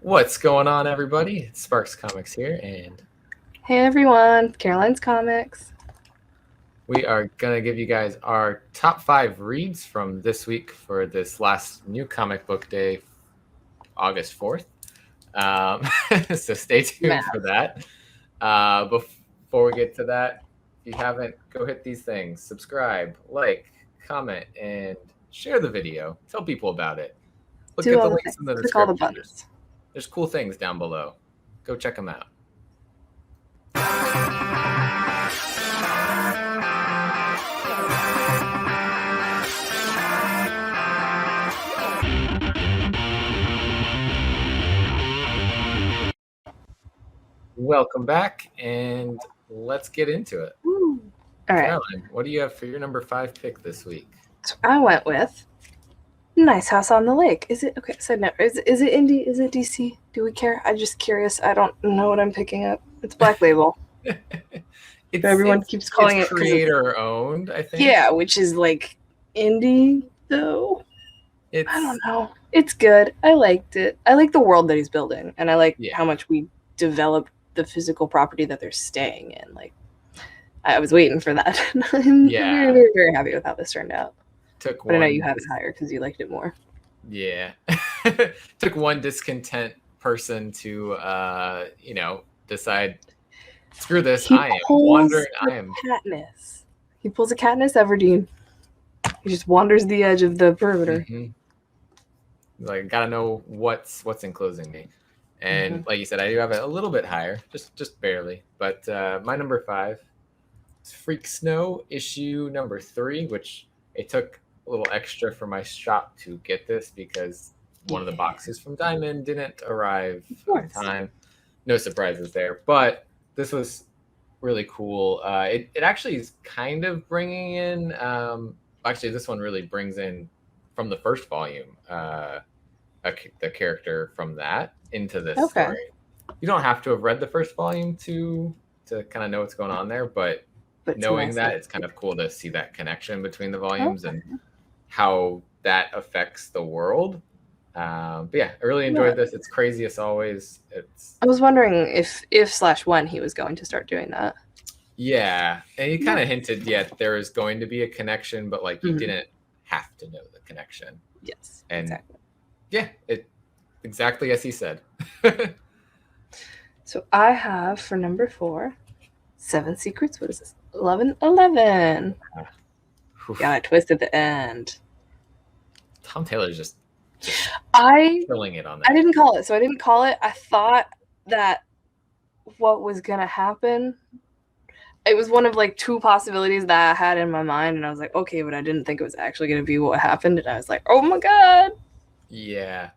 What's going on, everybody? It's Sparks Comics here, and Hey everyone, Caroline's Comics. we are going to give you guys our top 5 reads from this week for this last new comic book day, August 4th. So stay tuned for that. Before we get to that, if you haven't, go hit these things. Subscribe, like, comment, and share the video. Tell people about it. Look Do at all the the links in things. the Click all the description. buttons. There's cool things down below. Go check them out. Welcome back, and let's get into it. Woo. All right. Caroline, what do you have for your number 5 pick this week? So I went with Nice House on the Lake. Is it okay? So no, is it indie? Is it DC? Do we care? I'm just curious. I don't know what I'm picking up. It's Black Label. Everyone keeps calling it creator owned, I think. Yeah, which is like indie though. I don't know. It's good. I liked it. I like the world that he's building, and I like how much we develop the physical property that they're staying in. Like, I was waiting for that. I'm very, very, very happy with how this turned out. But I know you have it higher because you liked it more. Yeah. Took one discontent person to, decide, screw this, I am wandering. Katniss. He pulls a Katniss Everdeen. He just wanders the edge of the perimeter. Mm-hmm. Like, gotta know what's enclosing me. And like you said, I do have it a little bit higher, just barely. But my number 5 is Freak Snow issue number 3, which it took a little extra for my shop to get this because one of the boxes from Diamond didn't arrive on time. No surprises there. But this was really cool. It actually is kind of bringing in, actually this one really brings in from the first volume, the character from that into this story. You don't have to have read the first volume to kind of know what's going on there, but knowing that, it's kind of cool to see that connection between the volumes and how that affects the world. But yeah, I really enjoyed this. It's crazy as always. I was wondering if/when he was going to start doing that. Yeah, and he kind of hinted, there is going to be a connection, but like you didn't have to know the connection. Yes, and exactly. Yeah, exactly as he said. So I have for number 4, 7 Secrets. What is this? 11/11. Yeah, I twisted the end. Tom Taylor's just killing it on that. I didn't call it. So I didn't call it. I thought that what was going to happen, it was one of like 2 possibilities that I had in my mind. And I was like, okay, but I didn't think it was actually going to be what happened. And I was like, oh my God. Yeah.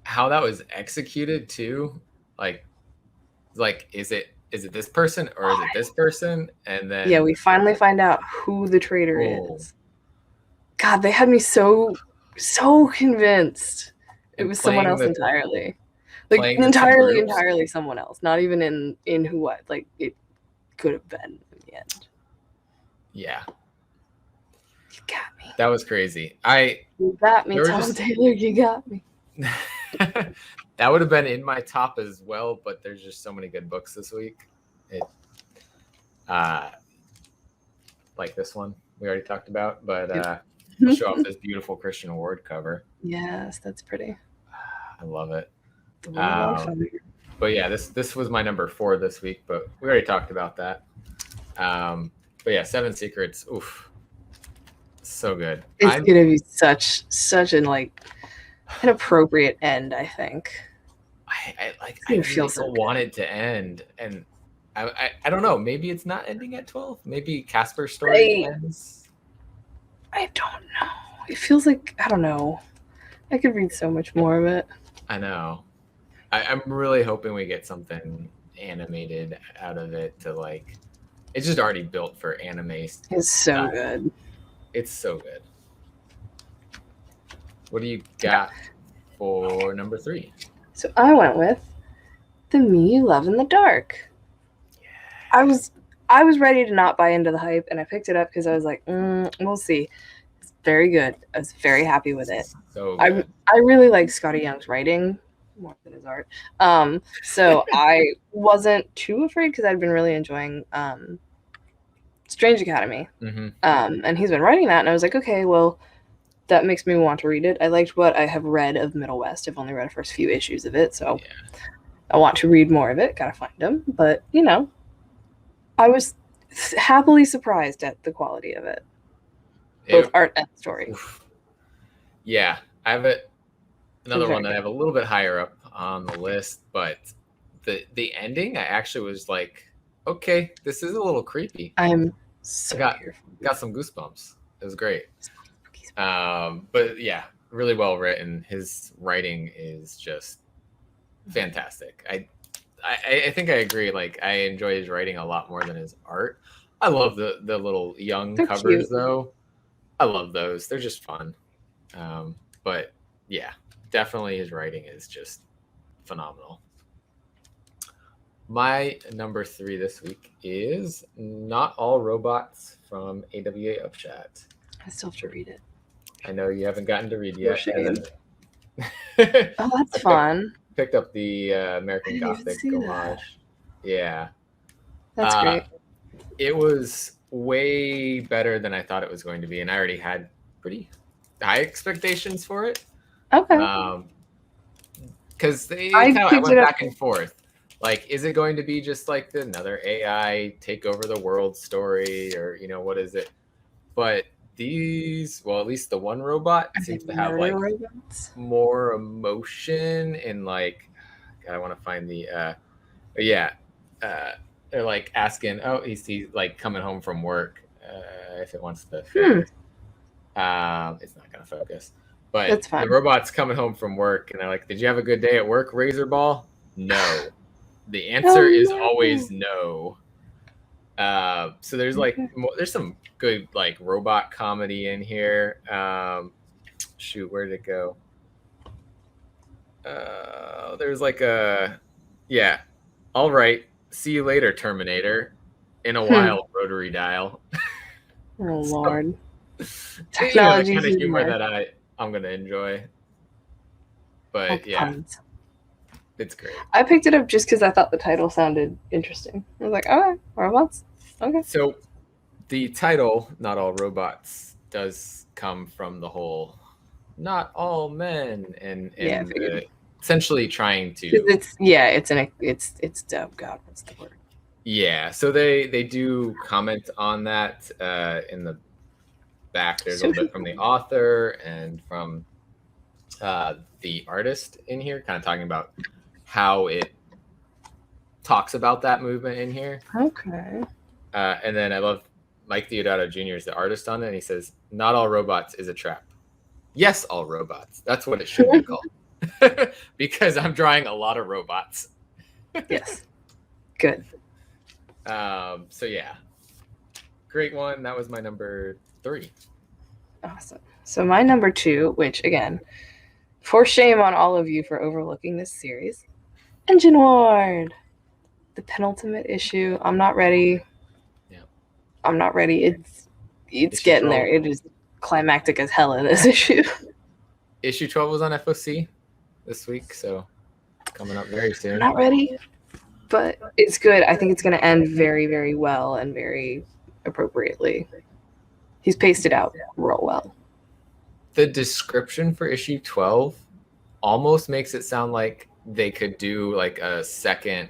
How that was executed too. Like, is it this person or is it this person? And then we finally find out who the traitor is. God, they had me so convinced it was someone else entirely. Like entirely someone else. Not even in who what. Like it could have been in the end. Yeah. You got me. That was crazy. You got me, Tom Taylor. You got me. That would have been in my top as well, but there's just so many good books this week. Like this one we already talked about, but we'll show off this beautiful Christian Award cover. Yes, that's pretty. I love it. But yeah, this was my number 4 this week, but we already talked about that. But yeah, 7 Secrets. Oof, so good. It's gonna be such an appropriate end, I think. I really don't want it to end, and I don't know. Maybe it's not ending at 12. Maybe Casper's story ends. I don't know. It feels like, I don't know. I could read so much more of it. I know. I'm really hoping we get something animated out of it to like. It's just already built for anime. It's so good. It's so good. What do you got for number 3? So I went with The Me You Love in the Dark. Yeah. I was ready to not buy into the hype, and I picked it up because I was like, we'll see. It's very good. I was very happy with it. So good. I really like Scotty Young's writing. more than his art. So I wasn't too afraid because I'd been really enjoying Strange Academy. Mm-hmm. And he's been writing that, and I was like, okay, well, that makes me want to read it. I liked what I have read of Middle West. I've only read the first few issues of it, so I want to read more of it. Gotta find them. But, I was happily surprised at the quality of it. Both art and story. Yeah. I have another one that I have a little bit higher up on the list, but the ending, I actually was like, okay, this is a little creepy. I'm so got some goosebumps. It was great. But yeah, really well written. His writing is just fantastic. I think I agree. Like, I enjoy his writing a lot more than his art. I love the little young covers, cute. Though. I love those. They're just fun. But yeah, definitely his writing is just phenomenal. My number 3 this week is Not All Robots from AWA Upchat. I still have to read it. I know you haven't gotten to read yet. Oh, that's fun. Picked up the American Gothic homage. Yeah. That's great. It was way better than I thought it was going to be, and I already had pretty high expectations for it. Okay. Because I went back and forth. Like, is it going to be just like another AI take over the world story, or what is it? But these, well, at least the one robot seems to have like more emotion and like, God, I want to find the they're like asking, oh, he's like coming home from work, if it wants to focus. It's not gonna focus, but the robot's coming home from work and they're like, did you have a good day at work, Razorball? No. The answer is always no. So there's like there's some good like robot comedy in here. Shoot, where did it go? There's like all right, see you later, Terminator. In a while, rotary dial. Oh Lord. Technology, the kind of humor that I'm gonna enjoy. But it's great. I picked it up just because I thought the title sounded interesting. I was like, all right, robots. Okay. So the title, Not All Robots, does come from the whole not all men and essentially trying to it's God, what's the word? Yeah, so they do comment on that in the back. There's a little bit from the author and from the artist in here, kind of talking about how it talks about that movement in here. Okay. And then I love Mike Deodato Jr. is the artist on it, and he says, not all robots is a trap. Yes, all robots. That's what it should be called. Because I'm drawing a lot of robots. Yes. Good. So yeah. Great one. That was my number 3. Awesome. So my number 2, which again, for shame on all of you for overlooking this series, Engine Ward. The penultimate issue. I'm not ready. Yeah. I'm not ready. It's getting there. It is climactic as hell in this issue. Issue 12 was on FOC this week, so coming up very soon. I'm not ready, but it's good. I think it's going to end very, very well and very appropriately. He's paced it out real well. The description for issue 12 almost makes it sound like they could do like a second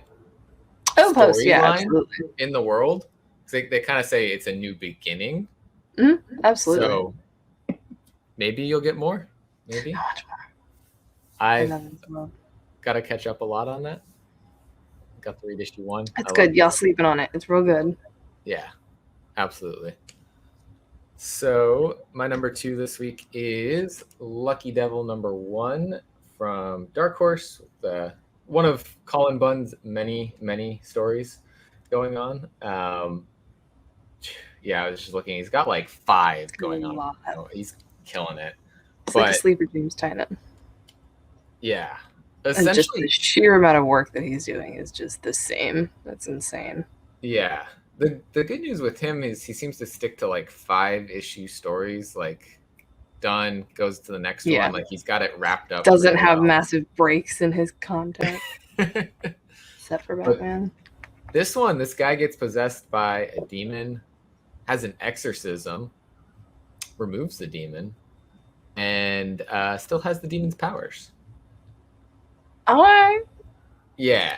storyline in the world. They kind of say it's a new beginning. Mm-hmm. Absolutely. So maybe you'll get more. Maybe. How much more? I've got to catch up a lot on that. Got to read issue 1. It's good. Y'all sleeping on it. It's real good. Yeah, absolutely. So my number 2 this week is Lucky Devil number 1 from Dark Horse. One of Colin Bunn's many, many stories going on. I was just looking. He's got like 5 going on. Oh, he's killing it. It's like a Sleeper Dreams tie-in. Yeah. Essentially, and just the sheer amount of work that he's doing is just the same. That's insane. Yeah. The good news with him is he seems to stick to like 5-issue stories. Like, done, goes to the next one. Like he's got it wrapped up. Doesn't have massive breaks in his content. Except for Batman. But this guy gets possessed by a demon, has an exorcism, removes the demon, and still has the demon's powers. Alright. Yeah.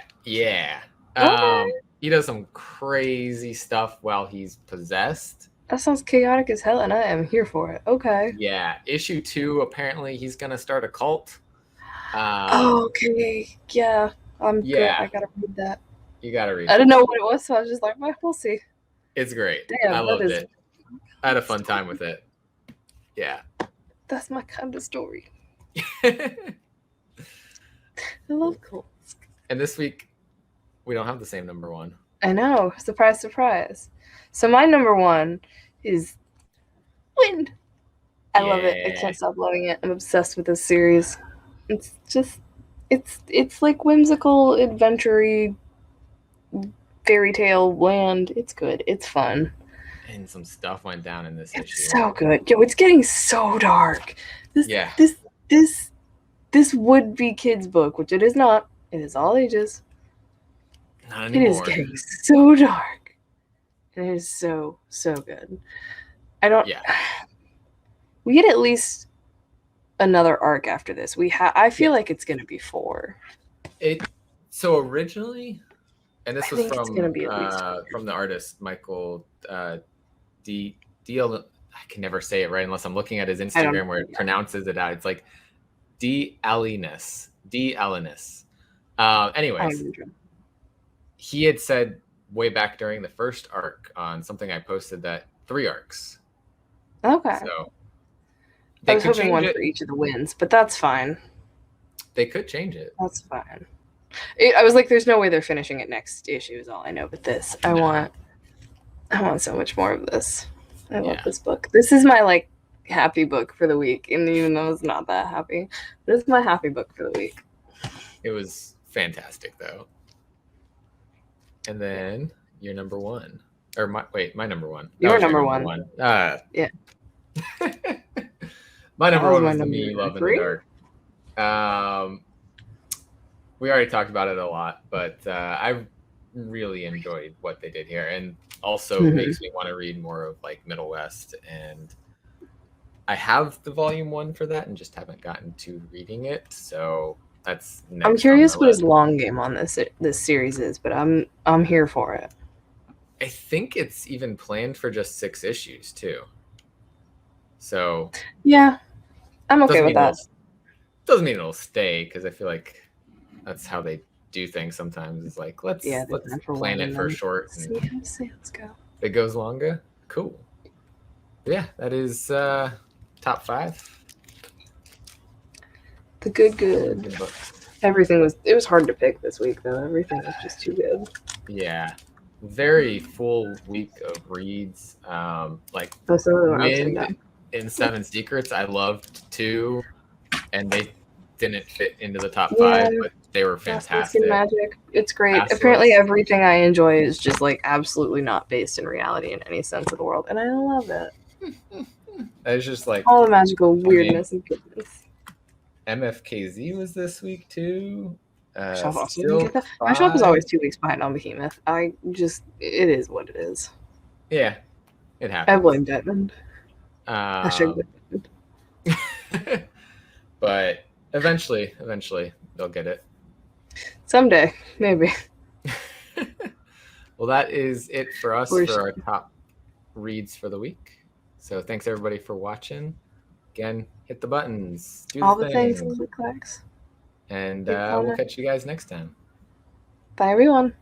Okay. He does some crazy stuff while he's possessed. That sounds chaotic as hell, and I am here for it. Okay. Yeah. Issue 2, apparently he's going to start a cult. Okay. Yeah. Good. I gotta read that. You gotta read it. I didn't know what it was, so I was just like, well, we'll see. It's great. Damn, I loved it. I had a fun time with it. Yeah. That's my kind of story. I love cults. And this week, we don't have the same number 1. I know. Surprise, surprise. So my number 1 is Wind. I love it. I can't stop loving it. I'm obsessed with this series. It's just, it's like whimsical, adventure-y, fairy tale land. It's good. It's fun. And some stuff went down in this issue. It's so good. Yo, it's getting so dark. This would be kids' book, which it is not. It is all ages. Not anymore. It is getting so dark. And it is so good. We get at least another arc after this. I feel like it's going to be 4. So originally, and this was from the artist Michael D. I can never say it right unless I'm looking at his Instagram where it pronounces it out. It's like D. Allinus. Anyways, he had said way back during the first arc on something I posted that 3 arcs. Okay. So I was hoping one for each of the wins, but that's fine. They could change it. That's fine. I was like, there's no way they're finishing it next issue is all I know. But this, I want so much more of this. I love this book. This is my happy book for the week, and even though it's not that happy, but it's my happy book for the week. It was fantastic though. And then your number 1, or my number 1. Your number one. Yeah. My number 1 was The Me You Love in the Dark. We already talked about it a lot, but I really enjoyed what they did here, and also makes me want to read more of Middle West. And I have the volume 1 for that, and just haven't gotten to reading it. So that's next. I'm curious what his long game on this series is, but I'm here for it. I think it's even planned for just 6 issues too. So yeah, I'm okay with that. Doesn't mean it'll stay, because I feel like that's how they do things sometimes. It's like let's plan it for short. See how sales go. If it goes longer, cool. Yeah, that is top 5. The good. Everything was hard to pick this week though. Everything was just too good. Yeah. Very full week of reads. Wind and 7 Secrets I loved too, and they didn't fit into the top 5, but they were fantastic. Magic. It's great. Apparently everything I enjoy is just absolutely not based in reality in any sense of the world, and I love it. It's just all the magical weirdness and goodness. MFKZ was this week too. My shop is always 2 weeks behind on Behemoth. It is what it is. Yeah, it happens. I blame Desmond. But eventually they'll get it. Someday, maybe. Well, that is it for us for our top reads for the week. So thanks everybody for watching. Again, hit the buttons. Do all the things, click clacks. And we'll catch you guys next time. Bye, everyone.